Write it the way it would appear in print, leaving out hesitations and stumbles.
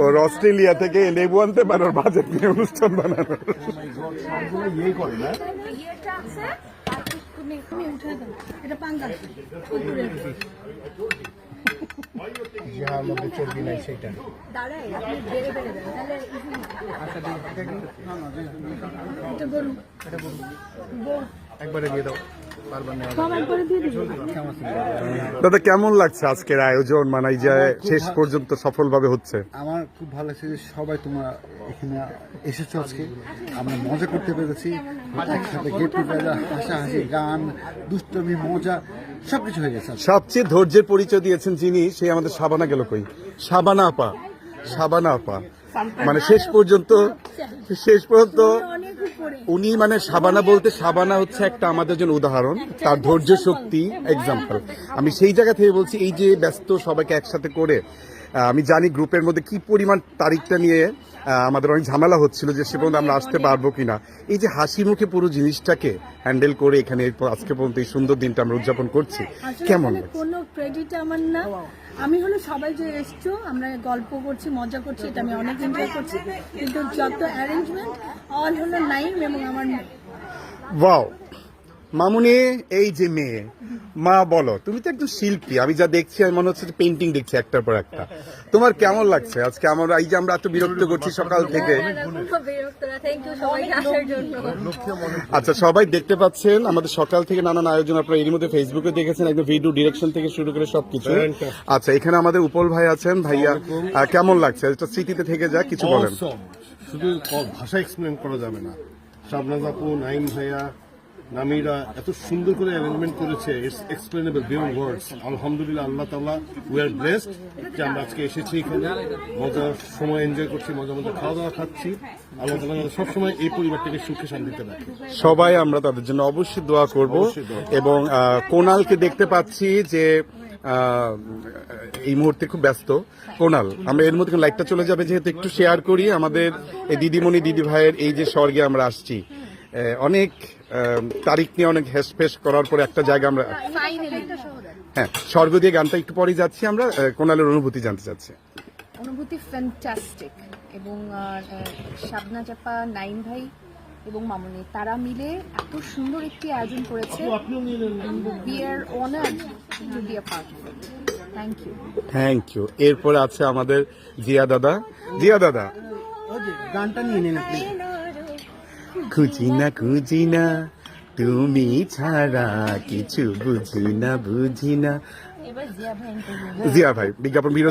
ওর Australia থেকে লেবু আনতে পারে ওর বাজেট নিয়ে অনুষ্ঠান বানানো। চর্বি নাই সেটা একবারে দিয়ে দাও। দাদা কেমন লাগছে আজকের আয়োজন, মানে এই যে শেষ পর্যন্ত সফলভাবে হচ্ছে? আমার খুব ভালো লাগছে যে সবাই তোমরা এখানে এসেছো, আজকে আমরা মজা করতে পেরেছি, একসাথে গেট টুগেদার, হাসাহাসি, গান, দুষ্টমি, মজা সবকিছু হয়ে গেছে। সবচেয়ে ধৈর্যের পরিচয় দিয়েছেন যিনি, সে আমাদের শাবানা গেল কই? শাবানা আপা, শাবানা আপা মানে শেষ পর্যন্ত উনি, মানে শাবানা বলতে, শাবানা হচ্ছে একটা আমাদের জন্য উদাহরণ, তার ধৈর্য শক্তি এক্সাম্পল। আমি সেই জায়গা থেকে বলছি, এই যে ব্যস্ত সবাইকে একসাথে করে, আমি জানি গ্রুপের মধ্যে কি পরিমাণ তারিখটা নিয়ে আমাদের অনেক ঝামেলা হচ্ছিল যে সে পর্যন্ত আমরা আসতে পারবো কিনা। এই যে হাসি মুখে পুরো জিনিসটাকে হ্যান্ডেল করে এখানে আজকে পর্যন্ত এই সুন্দর দিনটা আমরা উদযাপন করছি, কেমন? কোনো ক্রেডিট আমার না, আমি হলো সবাই যে এসছো, আমরা গল্প করছি, মজা করছি, এটা আমি অনেক এনজয় করছি, কিন্তু যত অ্যারেঞ্জমেন্ট অল হলো নাইম এবং আমার। ওয়াও মামুনি, এই যে মেয়ে, মা বলো, তুমি তো একজন শিল্পী, আমি যা দেখছি আমি মনে হচ্ছে পেন্টিং দেখছি একটার পর একটা। তোমার কেমন লাগছে আজকে? আমরা এই যে আমরা এত বিরক্ত করছি সকাল থেকে। আচ্ছা, সবাই দেখতে পাচ্ছেন আমাদের সকাল থেকে নানান আয়োজন, আপনারা এর মধ্যে ফেসবুকে দেখেছেন, একদম ভিডিও ডিরেকশন থেকে শুরু করে সবকিছু। আচ্ছা, এখানে আমাদের উপল ভাই আছেন। ভাইয়া কেমন লাগছে? এটা স্মৃতিতে থেকে যাক, কিছু বলেন। শুধু ভাষা এক্সপ্লেন করা যাবে না। শাবনাজ আপু, নাইম ভাইয়া, নামিরা এত সুন্দর করে অ্যারেঞ্জমেন্ট করেছে, ইটস এক্সপ্লেনেবল বিয়ন্ড ওয়ার্ডস। আলহামদুলিল্লাহ, আল্লাহ তাআলা, উই আর ব্লেসড যে আমরা আজকে এসেছি এখানে, মজার সময় এনজয় করছি, মজা মজা খাওয়া দাওয়া খাচ্ছি। আল্লাহ তাআলা সবসময় এই পরিবারটাকে সুখে শান্তিতে রাখে। সবাই আমরা তাদের জন্য অবশ্যই দোয়া করব। এবং কোনালকে দেখতে পাচ্ছি যে এই মুহূর্তে খুব ব্যস্ত। কোনাল, আমরা এর মধ্যে লাইটটা চলে যাবে যেহেতু, একটু শেয়ার করি আমাদের এই দিদিমণি দিদি ভাইয়ের এই যে স্বর্গে আমরা আসছি, অনেক তারিখ নিয়ে অনেক হেসফেস করার পরে একটা জায়গা আমরা, হ্যাঁ, স্বর্গ দিয়ে গানটা একটু পরে যাচ্ছি আমরা। কোনালের অনুভূতি জানতে চাচ্ছি। অনুভূতি ফ্যান্টাস্টিক, এবং শাবনা চাপা, নাইম ভাই এবং মামুনি, তারা মিলে এত সুন্দর একটি আয়োজন করেছে। We are honored to be a part of it. Thank you. Thank you. এরপরে আছে আমাদের জিয়া দাদা। জিয়া দাদা, গানটা নিয়ে নেন আপনি। খুঁজি না খুঁজি না তুমি ছাড়া কিছু বুঝি না বুঝি না। জিয়া ভাই বিজ্ঞাপন